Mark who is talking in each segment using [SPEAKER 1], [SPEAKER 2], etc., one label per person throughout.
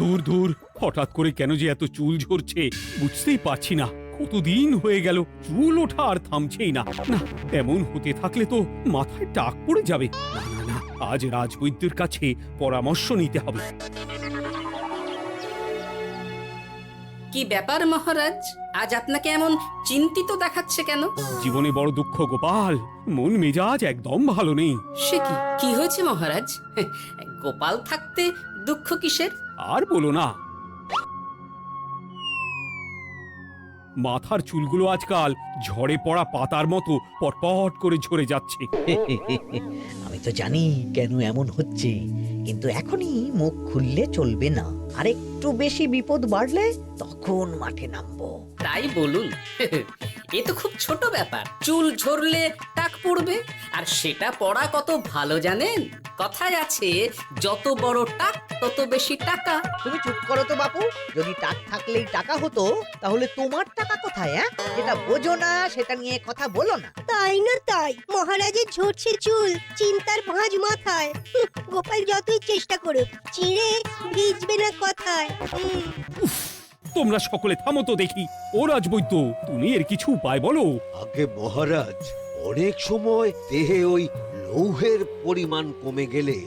[SPEAKER 1] দূর দূর, হঠাৎ করে কেন যে এত চুল ঝরছে বুঝতেই পারছি না। কতদিন হয়ে গেল চুল ওঠা আর থামছেই না। না, এমন হতে থাকলে তো মাথায় টাক পড়ে যাবে। না না না, আজ রাজবৈদ্যের কাছে পরামর্শ নিতে হবে।
[SPEAKER 2] কি ব্যাপার মহারাজ, আজ আপনাকে এমন চিন্তিত দেখাচ্ছে কেন?
[SPEAKER 1] জীবনে বড় দুঃখ গোপাল, মন মেজাজ একদম ভালো নেই।
[SPEAKER 2] সে কি, কি হয়েছে মহারাজ? গোপাল থাকতে দুঃখ কিসের?
[SPEAKER 1] আর বলো না, মাথার চুলগুলো আজকাল ঝড়ে পড়া পাতার মতো পটপট করে ঝরে যাচ্ছে।
[SPEAKER 3] আমি তো জানি কেন এমন হচ্ছে, কিন্তু এখনই মুখ খুললে চলবে না। আর একটু বেশি বিপদ বাড়লে তখন মাঠে নামবো।
[SPEAKER 2] তাই বলুন। এ তো খুব ছোট ব্যাপার, চুল ঝরলে টাক পড়বে, আর সেটা পড়া কত ভালো জানেন? কথায় আছে, যত বড় টাক তত বেশি টাকা।
[SPEAKER 3] তুমি চুপ করো তো বাপু। যদি টাক থাকলেই টাকা হতো, তাহলে তোমার টাকা কোথায়? যেটা বোঝো না সেটা নিয়ে কথা বলো না।
[SPEAKER 4] তাই না তাই, মহারাজের ঝরছে চুল, চিন্তার ভাঁজ মাথায়। গোপাল যতই চেষ্টা করুক, চিড়ে ভিজবে না কথায়।
[SPEAKER 1] তোমরা সকলে থামো তো দেখি। ও রাজবৈদ্য, তুমি এর কিছু উপায় বলো।
[SPEAKER 5] আগে মহারাজ, অনেক সময় দেহে ওই লৌহের পরিমাণ কমে গেলে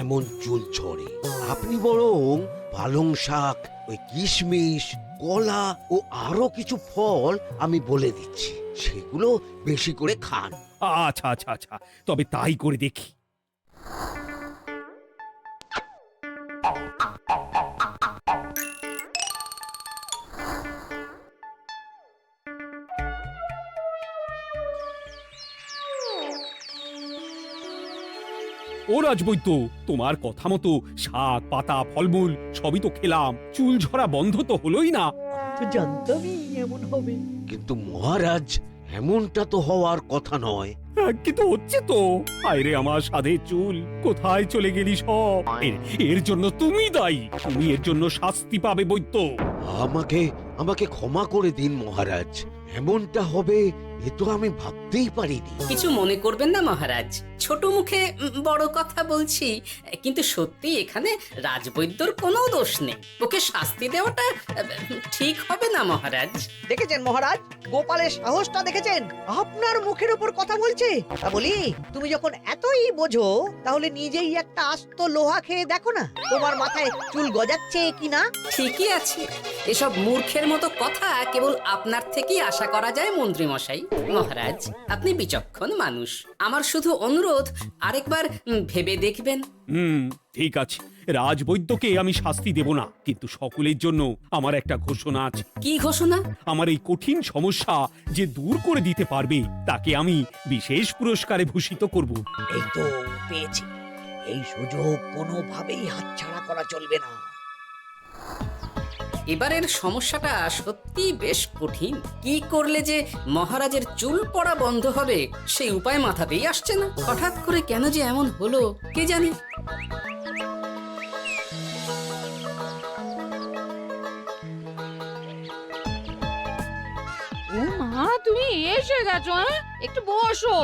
[SPEAKER 5] এমন চুল ঝরে। আপনি বরং পালং শাক, ওই কিশমিশ, কলা ও আরো কিছু ফল আমি বলে দিচ্ছি, সেগুলো বেশি করে খান।
[SPEAKER 1] আচ্ছা আচ্ছা আচ্ছা, তবে তাই করে দেখি। ও রাজবৈদ্য, তোমার কথা মতো শাক পাতা ফলমূল সবই তো খেলাম, চুল ঝরা বন্ধ তো হলোই না।
[SPEAKER 3] তো জানতামই এমন হবে।
[SPEAKER 5] কিন্তু মহারাজ, এমনটা তো হওয়ার কথা নয়।
[SPEAKER 1] কিন্তু হচ্ছে তো। আরে আমার সাধের চুল, কোথায় চলে গেলি সব? এর জন্য তুমি দায়ী। তুমি এর জন্য শাস্তি পাবে বৈদ্য।
[SPEAKER 5] আমাকে আমাকে ক্ষমা করে দিন মহারাজ, এমনটা হবে এ তো আমি ভাবতেই পারিনি।
[SPEAKER 2] কিছু মনে করবেন না মহারাজ, ছোট মুখে বড় কথা বলছি, কিন্তু সত্যি এখানে রাজবৈদ্যর কোনো দোষ নেই। ওকে শাস্তি দেওয়াটা ঠিক হবে না মহারাজ।
[SPEAKER 3] দেখেছেন মহারাজ, গোপালের সাহসটা দেখেছেন? আপনার মুখের উপর কথা বলছে। তা বলি, তুমি যখন এতই বোঝো, তাহলে নিজেই একটা আস্ত লোহা খেয়ে দেখো না, তোমার মাথায় চুল গজাচ্ছে কিনা।
[SPEAKER 2] ঠিকই আছে, এসব মূর্খের মতো কথা কেবল আপনার থেকেই আশা করা যায় মন্ত্রী মশাই। মহারাজ, আপনি বিচক্ষণ মানুষ, আমার শুধু অনুরোধ, আরেকবার ভেবে দেখবেন।
[SPEAKER 1] ঠিক আছে, রাজবৈদ্যকে আমি শাস্তি দেব না, কিন্তু সকলের জন্য আমার একটা ঘোষণা আছে।
[SPEAKER 2] কি ঘোষণা?
[SPEAKER 1] আমার এই কঠিন সমস্যা যে দূর করে দিতে পারবে, তাকে আমি বিশেষ পুরস্কারে ভূষিত করব।
[SPEAKER 3] এই তো পেয়েছি, এই সুযোগ কোনোভাবেই হাতছাড়া করা চলবে না।
[SPEAKER 2] এবারের সমস্যাটা সত্যি বেশ কঠিন। কি করলে যে মহারাজের চুল পড়া বন্ধ হবে সেই উপায় মাথাতেই আসছে না। হঠাৎ করে কেন যে এমন হলো কে জানে।
[SPEAKER 6] ও মা, তুমি এসে গেছো? একটু বসো,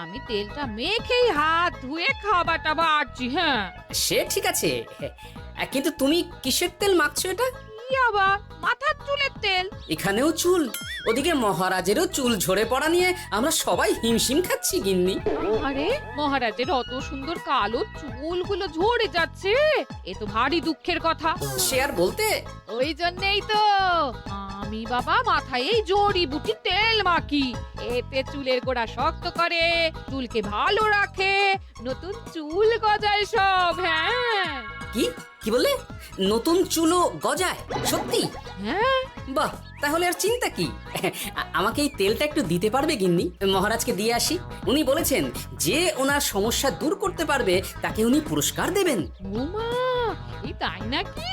[SPEAKER 6] আমি তেলটা মেখেই হাত ধুয়ে খাবারটা বাড়ছি। হ্যাঁ,
[SPEAKER 2] সে ঠিক আছে, কিন্তু তুমি কিসের তেল মাখছো এটা?
[SPEAKER 6] কি আবার মাথার চুলের তেল?
[SPEAKER 2] এখানেও চুল, ওদিকে মহারাজেরও চুল ঝরে পড়া নিয়ে আমরা সবাই হিমশিম খাচ্ছি গিন্নি।
[SPEAKER 6] আরে, মহারাজের অত সুন্দর কালো চুলগুলো ঝরে যাচ্ছে, এ তো ভারী দুঃখের কথা।
[SPEAKER 2] সে আর বলতে।
[SPEAKER 6] ওই জন্যই তো আমি বাবা মাথায় এই জড়িবুটি তেল মাখি। এতে চুলের গোড়া শক্ত করে, চুলকে ভালো রাখে, নতুন চুল গজায় সব। হ্যাঁ।
[SPEAKER 2] কি কি বলে? নতুন চুলও গজায়? সত্যি?
[SPEAKER 6] হ্যাঁ।
[SPEAKER 2] বাহ, তাহলে আর চিন্তা কি। আমাকে এই তেলটা একটু দিতে পারবে গিন্নি? মহারাজকে দিয়ে আসি। উনি বলেছেন যে ওনার সমস্যা দূর করতে পারবে তাকে উনি পুরস্কার দেবেন।
[SPEAKER 6] ওমা, এই তাই নাকি?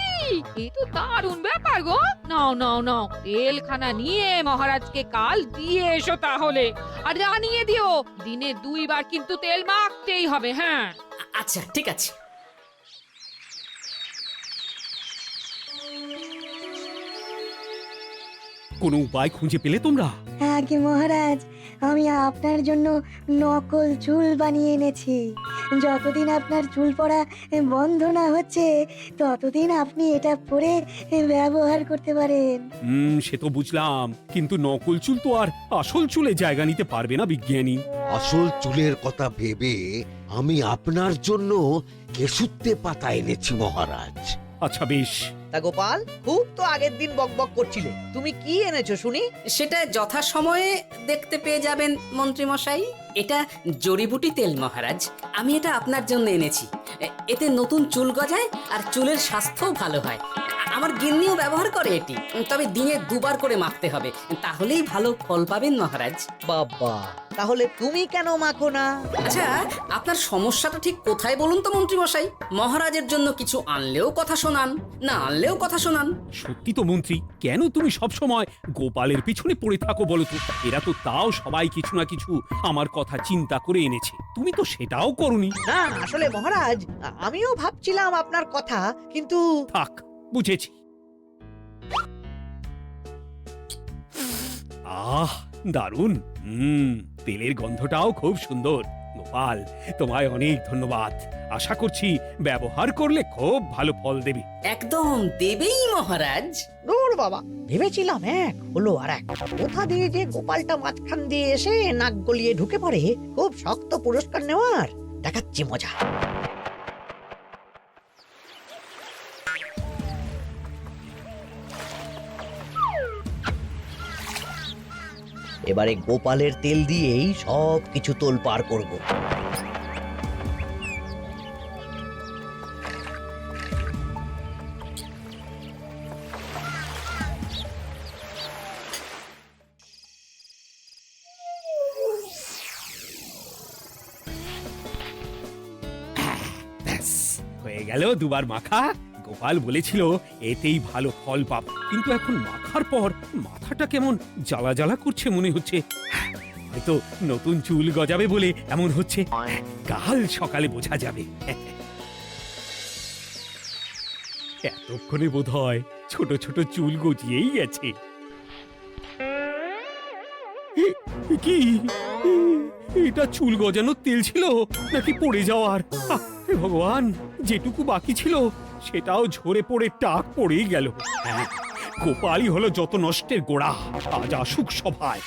[SPEAKER 6] এই তো দারুণ ব্যাপার গো। নাও নাও নাও, তেলখানা নিয়ে মহারাজকে কাল দিয়ে এসো তাহলে। আর জানিয়ে দিও, দিনে 2 বার কিন্তু তেল মাখতেই হবে। হ্যাঁ।
[SPEAKER 2] আচ্ছা ঠিক আছে।
[SPEAKER 1] কোনো উপায় খুঁজে পেলে তোমরা?
[SPEAKER 4] আগে মহারাজ, আমি আপনার জন্য নকল চুল বানিয়ে এনেছি। যতদিন আপনার চুল পড়া বন্ধ না হচ্ছে ততদিন আপনি এটা পরে ব্যবহার করতে পারেন।
[SPEAKER 1] সে তো বুঝলাম, কিন্তু নকল চুল তো আর আসল চুলে জায়গা নিতে পারবে না বিজ্ঞানী।
[SPEAKER 5] আসল চুলের কথা ভেবে আমি আপনার জন্য কেশুত্তে পাতা এনেছি মহারাজ।
[SPEAKER 1] আচ্ছা বেশ।
[SPEAKER 3] তা গোপাল, খুব তো আগের দিন বকবক করছিলে, তুমি কি এনেছো শুনি?
[SPEAKER 2] সেটা যথাসময়ে দেখতে পেয়ে যাবেন মন্ত্রী মশাই। এটা জড়িবুটি তেল মহারাজ, আমি এটা আপনার জন্য এনেছি। এতে নতুন চুল গজায় আর চুলের স্বাস্থ্যও ভালো হয়। আমার গিন্নিও ব্যবহার করে এটি, তবে দিনে 2 বার করে মাখতে হবে, তাহলেই ভালো ফল পাবেন মহারাজ।
[SPEAKER 3] বাবা, তাহলে তুমি কেন মাখো না?
[SPEAKER 2] আচ্ছা, আপনার সমস্যাটা ঠিক কোথায় বলুন তো মন্ত্রী মশাই? মহারাজের জন্য কিছু আনলেও কথা শোনান, না আনলেও কথা শোনান।
[SPEAKER 1] সত্যি তো মন্ত্রী, কেন তুমি সব সময় গোপালের পিছনে পড়ে থাকো বলো তো? এরা তো তাও সবাই কিছু না কিছু আমার কথা চিন্তা করে এনেছে, তুমি তো সেটাও করনি।
[SPEAKER 3] না আসলে মহারাজ, আমিও ভাবছিলাম আপনার কথা, কিন্তু
[SPEAKER 1] থাক, বুঝেছি। আহ, দারুণ। তেলের গন্ধটাও খুব সুন্দর। গোপাল, তোমায় অনেক ধন্যবাদ। আশা করছি ব্যবহার করলে খুব ভালো ফল দেবে।
[SPEAKER 2] একদম দেবেই মহারাজ।
[SPEAKER 3] দূর বাবা, ভেবেছিলাম এক হলো আর এক। কোথা দিয়ে যে গোপালটা মাঝখান দিয়ে এসে নাক গলিয়ে ঢুকে পড়ে, খুব শক্ত পুরস্কার নেওয়ার। দেখাচ্ছি মজা। এবারে গোপালের তেল দিয়েই সব কিছু তোলপাড় করব।
[SPEAKER 1] ব্যাস, হয়ে গেল 2 বার মাখা। গোপাল বলেছিল এতেই ভালো ফল পাবো, কিন্তু এখন মাখার পর মাথাটা কেমন জ্বালা জ্বালা করছে মনে হচ্ছে। হয়তো নতুন চুল গজাবে বলে এমন হচ্ছে, কাল সকালে বোঝা যাবে। এতক্ষণে বোধ হয় ছোট ছোট চুল গজিয়েই গেছে। কি এটা চুল গজানোর তেল ছিল নাকি পড়ে যাওয়ার? হে ভগবান, যেটুকু বাকি ছিল সেটাও ঝরে পড়ে টাক পড়েই গেল। গোপালই হলো যত নষ্টের গোড়া। আজ আসুক সভায়।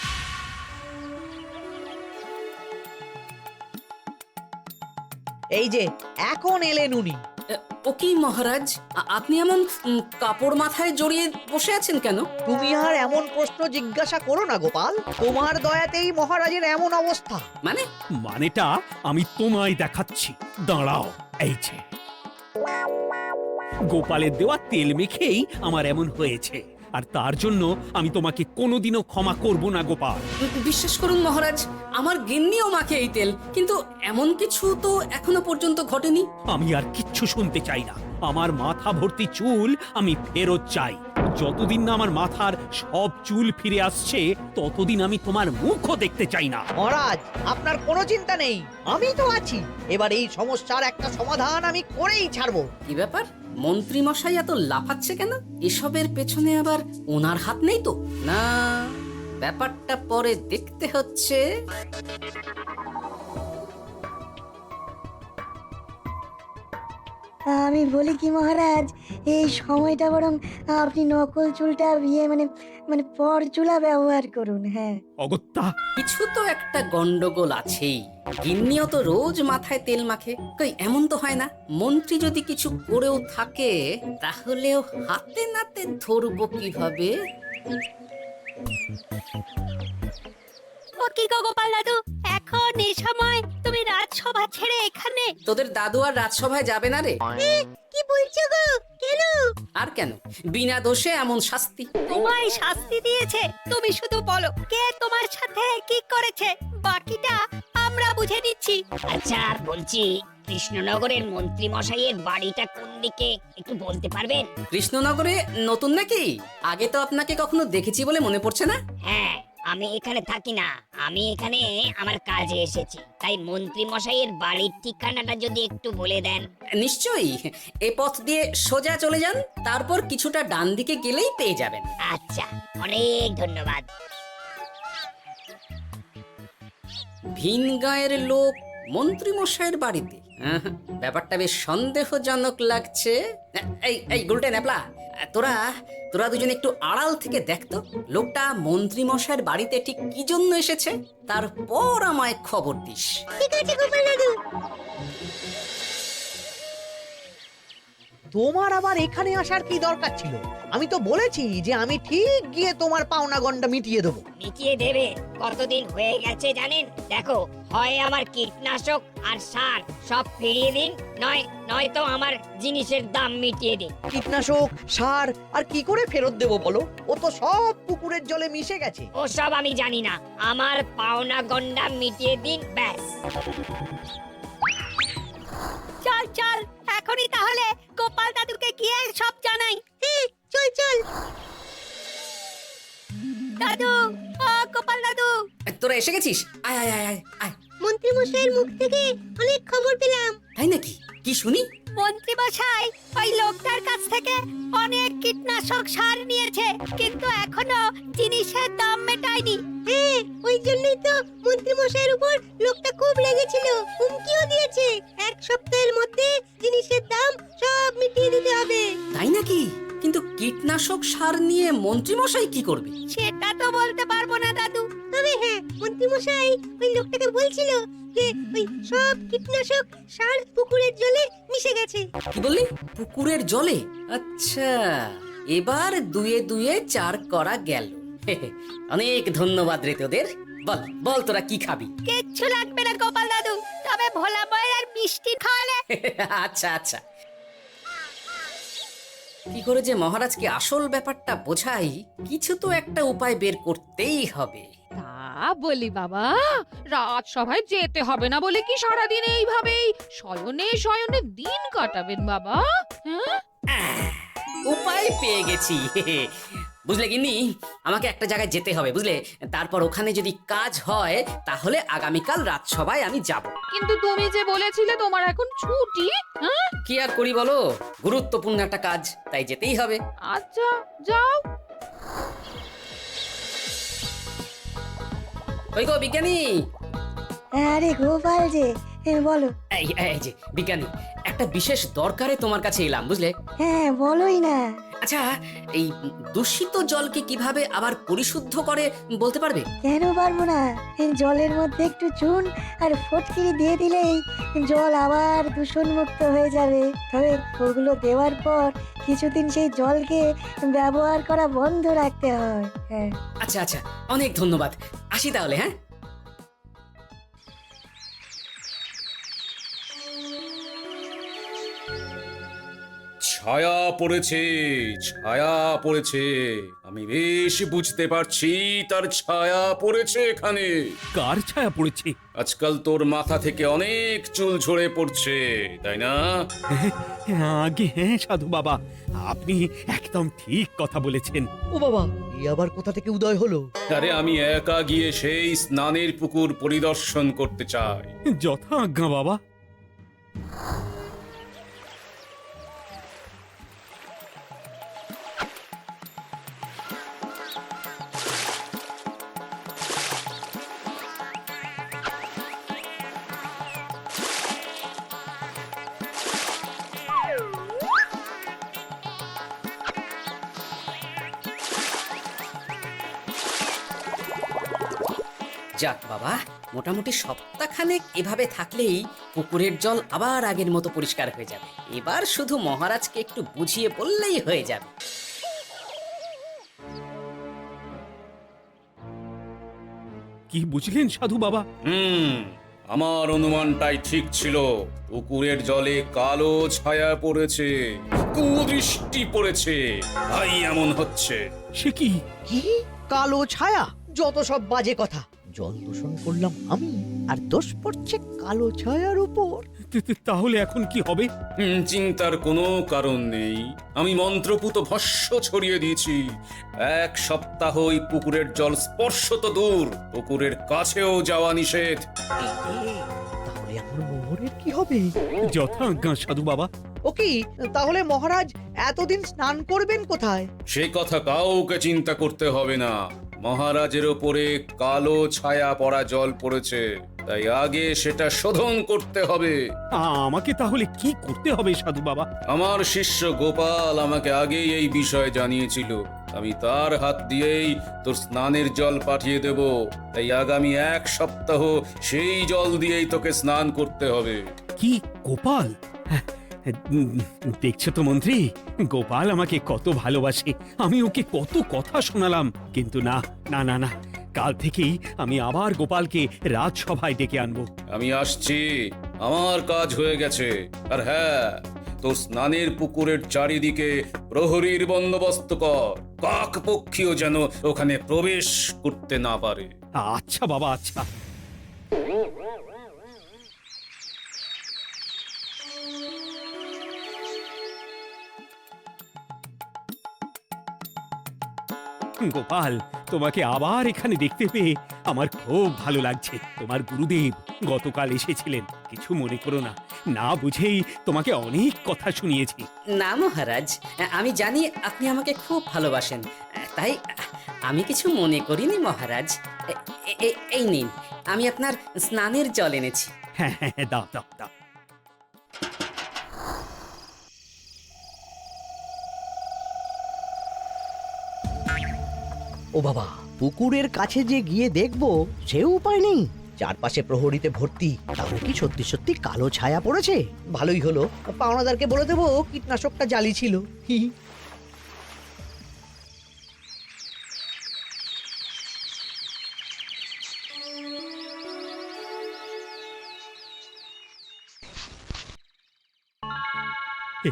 [SPEAKER 3] এই যে এখন এলেন উনি।
[SPEAKER 2] ও কি মহারাজ, আপনি এমন কাপড় মাথায় জড়িয়ে বসে আছেন কেন?
[SPEAKER 3] তুমি আর এমন প্রশ্ন জিজ্ঞাসা করো না গোপাল, তোমার দয়াতেই মহারাজের এমন অবস্থা।
[SPEAKER 2] মানে?
[SPEAKER 1] মানেটা আমি তোমায় দেখাচ্ছি, দাঁড়াও। এই যে গোপালের দেওয়া তেল মেখেই আমার এমন হয়েছে, আর তার জন্য আমি তোমাকে কোনোদিনও ক্ষমা করব না গোপাল।
[SPEAKER 2] বিশ্বাস করুন মহারাজ, আমার গিন্নিও মাখে এই তেল, কিন্তু এমন কিছু তো এখনো পর্যন্ত ঘটেনি।
[SPEAKER 1] আমি আর কিচ্ছু শুনতে চাই না। আমার মাথা ভর্তি চুল আমি ফেরত চাই। যতদিন না আমার মাথার সব চুল ফিরে আসছে ততদিন আমি তোমার মুখও দেখতে চাই না।
[SPEAKER 3] মহারাজ, আপনার কোনো চিন্তা নেই, আমি তো আছি। এবার এই সমস্যার একটা সমাধান আমি করেই ছাড়বো।
[SPEAKER 2] কি ব্যাপার, মন্ত্রী মশাই এত লাফাচ্ছে কেন? এসবের পেছনে আবার ওনার হাত নেই তো? না, ব্যাপারটা পরে দেখতে হচ্ছে।
[SPEAKER 4] আমি বলি কি মহারাজ, এই সময়টা বরং আপনি নকল চুলটা মানে মানে পর চুলা ব্যবহার করুন। হ্যাঁ,
[SPEAKER 1] অগত্যা,
[SPEAKER 2] কিছু তো একটা গন্ডগোল আছেই। গিন্নিও তো রোজ মাথায় তেল মাখে, কই এমন তো হয় না। মন্ত্রী যদি কিছু করেও থাকে তাহলেও হাতে নাতে ধরবো কিভাবে?
[SPEAKER 4] ও কি গো গোপাল দাদু, এখন এই সময় তুমি রাজসভা ছেড়ে এখানে?
[SPEAKER 2] তোদের দাদু আর রাজসভায় যাবে না রে?
[SPEAKER 4] কি বলছো গো? কেন?
[SPEAKER 2] আর কেন, বিনা দোষে এমন শাস্তি।
[SPEAKER 4] তোমায় শাস্তি দিয়েছে, তুমি শুধু বলো কে তোমার সাথে কি করেছে, বাকিটা আমরা বুঝে নিচ্ছি।
[SPEAKER 7] আচ্ছা, আর বলছি, কৃষ্ণনগরের মন্ত্রী মশাইয়ের বাড়িটা কোন দিকে একটু বলতে পারবেন?
[SPEAKER 2] কৃষ্ণনগরে নতুন নাকি? আগে তো আপনাকে কখনো দেখেছি বলে মনে পড়ছে না।
[SPEAKER 7] হ্যাঁ, আমি এখানে থাকি না, আমি এখানে আমার কাজে এসেছি, তাই মন্ত্রী মশাইয়ের বাড়ির ঠিকানাটা যদি একটু বলে দেন।
[SPEAKER 2] নিশ্চয়ই, এ পথ দিয়ে সোজা চলে যান, তারপর কিছুটা ডান দিকে গেলেই পেয়ে যাবেন।
[SPEAKER 7] আচ্ছা, অনেক ধন্যবাদ।
[SPEAKER 2] ভিন গাঁয়ের লোক মন্ত্রী মশাইয়ের বাড়িতে, ব্যাপারটা বেশ সন্দেহজনক লাগছে। এই এই গুলটে ন্যাপলা, তোরা তোরা দুজন একটু আড়াল থেকে দেখতো লোকটা মন্ত্রী মশাইয়ের বাড়িতে ঠিক কি জন্য এসেছে, তারপর আমায় খবর দিস।
[SPEAKER 4] ঠিক আছে গোপাল দাদু।
[SPEAKER 3] তোমার আবার এখানে আসার কি দরকার ছিল? আমি তো বলেছি যে আমি ঠিক গিয়ে তোমার পাওনা গন্ডা মিটিয়ে দেবো।
[SPEAKER 7] মিটিয়ে দেবে? কতদিন হয়ে গেছে জানেন? দেখো, হয় আমার কীটনাশক আর সার সব ফিরিয়ে দিন, নয়তো আমার জিনিসের দাম মিটিয়ে দিন।
[SPEAKER 3] কীটনাশক, সার আর কি করে ফেরত দেবো বলো? ও তো সব পুকুরের জলে মিশে গেছে।
[SPEAKER 7] ওসব আমি জানি না, আমার পাওনা গন্ডা মিটিয়ে দিন, ব্যাস।
[SPEAKER 4] চল চল, এখনই তাহলে গোপাল দাদুকে গিয়ে সব জানাই। চল চল দাদু, ও গোপাল দাদু,
[SPEAKER 2] তোরা এসে গেছিস? আয় আয় আয় আয় আয়।
[SPEAKER 4] মন্ত্রী মশাইয়ের মুখ থেকে অনেক খবর পেলাম।
[SPEAKER 2] তাই নাকি? কি শুনি?
[SPEAKER 4] মন্ত্রী মশাই ওই লোকটার কাছ থেকে অনেক কীটনাশক সার নিয়েছে, কিন্তু এখনো জিনিসের দাম মেটায়নি। হ্যাঁ, ওই জন্যই তো মন্ত্রী মশাইয়ের উপর লোকটা খুব লেগেছিল, হুমকিও দিয়েছে 1 সপ্তাহের মধ্যে জিনিসের দাম সব মিটিয়ে দিতে হবে।
[SPEAKER 2] তাই নাকি? কিন্তু কীটনাশক সার নিয়ে মন্ত্রী মশাই কি করবে?
[SPEAKER 4] সেটা তো বলতে পারবো না দাদু, তবে হ্যাঁ, মন্ত্রী মশাই ওই লোকটাকে বলছিল যে ওই সব কীটনাশক সার পুকুরের জলে মিশে গেছে।
[SPEAKER 2] কি বললি? পুকুরের জলে? আচ্ছা, এবার দুয়ে দুয়ে 4 করা গেল। অনেক ধন্যবাদ রে তোদের। বল বল, তোরা কি খাবি?
[SPEAKER 4] কিচ্ছু লাগবে না গোপাল দাদু, তবে ভোলা বয়ের আর মিষ্টি খাওয়ালে।
[SPEAKER 2] আচ্ছা আচ্ছা। কি করে যে মহারাজকে আসল ব্যাপারটা বোঝাই, কিছু তো একটা উপায় বের করতেই হবে।
[SPEAKER 6] তা বলি বাবা, রাজসভায় যেতে হবে না বলে কি সারাদিন এইভাবেই শয়নে শয়নে দিন কাটাবেন বাবা? হ্যাঁ,
[SPEAKER 2] উপায় পেয়ে গেছি। বুঝলে গিন্নি, আমাকে একটা জায়গায় যেতে হবে, বুঝলে? তারপর ওখানে যদি কাজ হয় তাহলে আগামীকাল রাজসভায় আমি যাব।
[SPEAKER 6] কিন্তু তুমি যে বলেছিলে তোমার এখন ছুটি। হ্যাঁ,
[SPEAKER 2] কি আর করি বলো, গুরুত্বপূর্ণ একটা কাজ, তাই যেতেই হবে।
[SPEAKER 6] আচ্ছা যাও।
[SPEAKER 2] ওই গো বিজ্ঞানী,
[SPEAKER 4] আরে গোপাল যে, বলো।
[SPEAKER 2] এই যে বিজ্ঞানী, একটা বিশেষ দরকারে তোমার কাছে এলাম, বুঝলে?
[SPEAKER 4] হ্যাঁ, বলোই না।
[SPEAKER 2] আচ্ছা, এই দূষিত জলকে কিভাবে আবার পরিশুদ্ধ করে বলতে পারবে?
[SPEAKER 4] কেন পারবো না? জলের মধ্যে একটু চুন আর ফটকিরি দিয়ে দিলেই জল আবার দূষণ মুক্ত হয়ে যাবে। তবে ওগুলো দেওয়ার পর কিছুদিন সেই জলকে ব্যবহার করা বন্ধ রাখতে হয়। হ্যাঁ।
[SPEAKER 2] আচ্ছা আচ্ছা, অনেক ধন্যবাদ। আসি তাহলে, হ্যাঁ?
[SPEAKER 8] ছায়া পড়েছে, ছায়া পড়েছে, আমি বেশ বুঝতে পারছি তার ছায়া পড়েছে এখানে।
[SPEAKER 1] কার ছায়া পড়েছে?
[SPEAKER 8] আজকাল তোর মাথা থেকে অনেক চুল ঝরে পড়ছে, তাই না?
[SPEAKER 1] আগে হ্যাঁ সাধু বাবা, আপনি একদম ঠিক কথা বলেছেন।
[SPEAKER 3] ও বাবা, এই আবার কোথা থেকে উদয় হলো?
[SPEAKER 8] আরে আমি একা গিয়ে সেই স্নানের পুকুর পরিদর্শন করতে চাই।
[SPEAKER 1] যথা আজ্ঞা বাবা।
[SPEAKER 2] যাক বাবা, মোটামুটি সপ্তাহখানেক এভাবে থাকলেই পুকুরের জল আবার আগের মতো পরিষ্কার হয়ে যাবে। এবার শুধু মহারাজকে একটু বুঝিয়ে বললেই হয়ে যাবে।
[SPEAKER 1] কি বুঝলেন সাধু বাবা?
[SPEAKER 8] আমার অনুমানটাই ঠিক ছিল। পুকুরের জলে কালো ছায়া পড়েছে, কুদৃষ্টি পড়েছে, তাই এমন হচ্ছে।
[SPEAKER 1] সে কি?
[SPEAKER 3] কি কালো ছায়া? যত সব বাজে কথা। জল দূষণ করলাম আমি, আর দোষ পড়ছে কালো ছায়ার উপর।
[SPEAKER 1] তাহলে এখন কি হবে?
[SPEAKER 8] চিন্তার কোনো কারণ নেই। আমি মন্ত্রপুত ভস্য ছড়িয়ে দিয়েছি। 1 সপ্তাহ ওই পুকুরের জল স্পর্শ তো দূর, পুকুরের কাছেও যাওয়া নিষেধ।
[SPEAKER 3] তাহলে আমার মোহরের কি হবে?
[SPEAKER 1] যথাজ্ঞা সাধু বাবা।
[SPEAKER 3] ও কি, তাহলে মহারাজ এতদিন স্নান করবেন কোথায়?
[SPEAKER 8] সে কথা কাউকে চিন্তা করতে হবে না। মহারাজের ওপরে কালো ছায়া পড়া জল পড়েছে, তাই আগে সেটা শোধন করতে হবে।
[SPEAKER 1] আমাকে তাহলে কি করতে হবে সাধু বাবা?
[SPEAKER 8] আমার শিষ্য গোপাল আমাকে আগেই এই বিষয় জানিয়েছিল। আমি তার হাত দিয়েই তোর স্নানের জল পাঠিয়ে দেব। তাই আগামী 1 সপ্তাহ সেই জল দিয়েই তোকে স্নান করতে হবে।
[SPEAKER 1] কি গোপাল? দেখছো তো মন্ত্রী, গোপাল আমাকে কত ভালোবাসে। আমি ওকে কত কথা শোনালাম, কিন্তু না না না না, কাল থেকেই আমি আবার গোপালকে রাজসভায় ডেকে আনবো।
[SPEAKER 8] আমি আসছি, আমার কাজ হয়ে গেছে। আর হ্যাঁ, তোর স্নানের পুকুরের চারিদিকে প্রহরীর বন্দোবস্ত কর। কাক পক্ষীও যেন ওখানে প্রবেশ করতে না পারে।
[SPEAKER 1] আচ্ছা বাবা, আচ্ছা। গোপাল, তোমাকে আবার এখানে দেখতে পেয়ে আমার খুব ভালো লাগছে। তোমার গুরুদেব গতকাল এসেছিলেন, কিছু মনে করো না। না বুঝেই তোমাকে অনেক কথা শুনিয়েছি।
[SPEAKER 2] না মহারাজ, আমি জানি আপনি আমাকে খুব ভালোবাসেন, তাই আমি কিছু মনে করিনি মহারাজ। এই নিন, আমি আপনার স্নানের জল এনেছি।
[SPEAKER 1] হ্যাঁ হ্যাঁ হ্যাঁ, দাও দাও দাও।
[SPEAKER 3] ও বাবা, পুকুরের কাছে যে গিয়ে দেখবো সে উপায় নেই। চারপাশে প্রহরীতে ভর্তি, তাহলে কি সত্যি সত্যি কালো ছায়া পড়েছে? ভালোই হলো, পাওনাদারকে বলে দেবো কীটনাশকটা জালি ছিল। হি হি।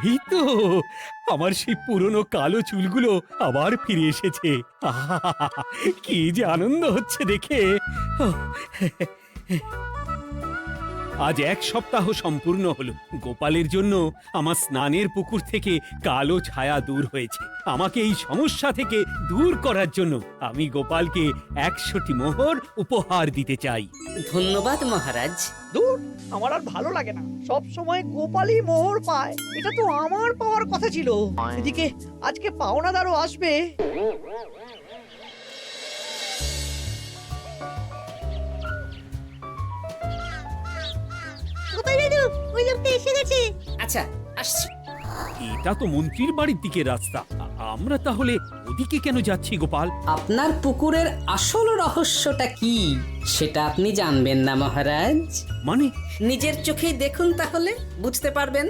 [SPEAKER 1] এই তো আমার সেই পুরনো কালো চুলগুলো আবার ফিরে এসেছে। আহা, কি যে আনন্দ হচ্ছে দেখে। আজ 1 সপ্তাহ সম্পূর্ণ হলো। গোপালের জন্য আমার স্নানের পুকুর থেকে কালো ছায়া দূর হয়েছে। আমাকে এই সমস্যা থেকে দূর করার জন্য আমি গোপালকে 100টি মোহর উপহার দিতে চাই।
[SPEAKER 2] ধন্যবাদ মহারাজ।
[SPEAKER 3] দূর, আমার আর ভালো লাগে না। সব সময় গোপালই মোহর পায়, এটা তো আমার পাওয়ার কথা ছিল। এদিকে আজকে পাওনাদারও আসবে।
[SPEAKER 2] আচ্ছা, আসছি।
[SPEAKER 1] এটা তো মন্ত্রীর বাড়ির দিকে রাস্তা। আমরা তাহলে ওদিকে কেন যাচ্ছি গোপাল?
[SPEAKER 2] আপনার পুকুরের আসল রহস্যটা কি সেটা আপনি জানবেন না মহারাজ?
[SPEAKER 1] মানে
[SPEAKER 2] নিজের চোখেই দেখুন, তাহলে বুঝতে পারবেন।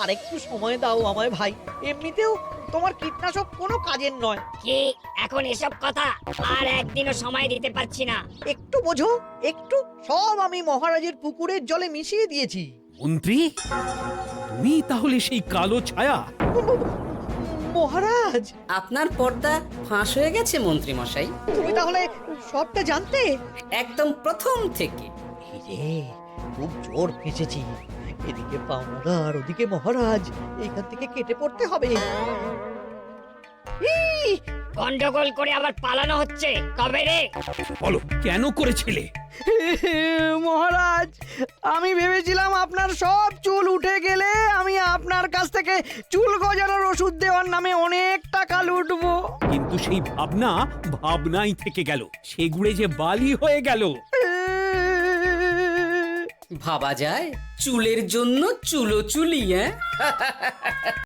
[SPEAKER 3] আর একটু সময় দাও আমায় ভাই, এমনিতেও তোমার কীটনাশক কোনো কাজের নয়।
[SPEAKER 7] কি এখন এসব কথা? আর একদিনও সময় দিতে পারছি না।
[SPEAKER 3] একটু বোঝো, একটু। সব আমি মহারাজের পুকুরের জলে মিশিয়ে দিয়েছি।
[SPEAKER 1] মন্ত্রী, তুমি তাহলে সেই কালো ছায়া?
[SPEAKER 3] মহারাজ,
[SPEAKER 2] আপনার পর্দা ফাঁস হয়ে গেছে মন্ত্রী মশাই।
[SPEAKER 3] তুমি তাহলে সবটা জানতে?
[SPEAKER 2] একদম প্রথম থেকে।
[SPEAKER 3] রে, খুব জোর ফেঁসেছি। এদিকে পাওনাদার, ওদিকে মহারাজ, এইখান থেকে কেটে পড়তে হবে।
[SPEAKER 7] গন্ডগোল করে আবার পালানো হচ্ছে কবে রে?
[SPEAKER 1] বলো, কেন করেছিলে?
[SPEAKER 3] মহারাজ, আমি ভেবেছিলাম আপনার সব চুল উঠে গেলে আমি আপনার কাছ থেকে চুল গজানোর ওষুধ দেওয়ার নামে অনেক টাকা লুটবো।
[SPEAKER 1] কিন্তু সেই ভাবনা ভাবনাই থেকে গেল, সেগুড়ে যে বালি হয়ে গেল।
[SPEAKER 2] ভাবা যায় চুলের জন্য চুলো চুলি, হ্যাঁ?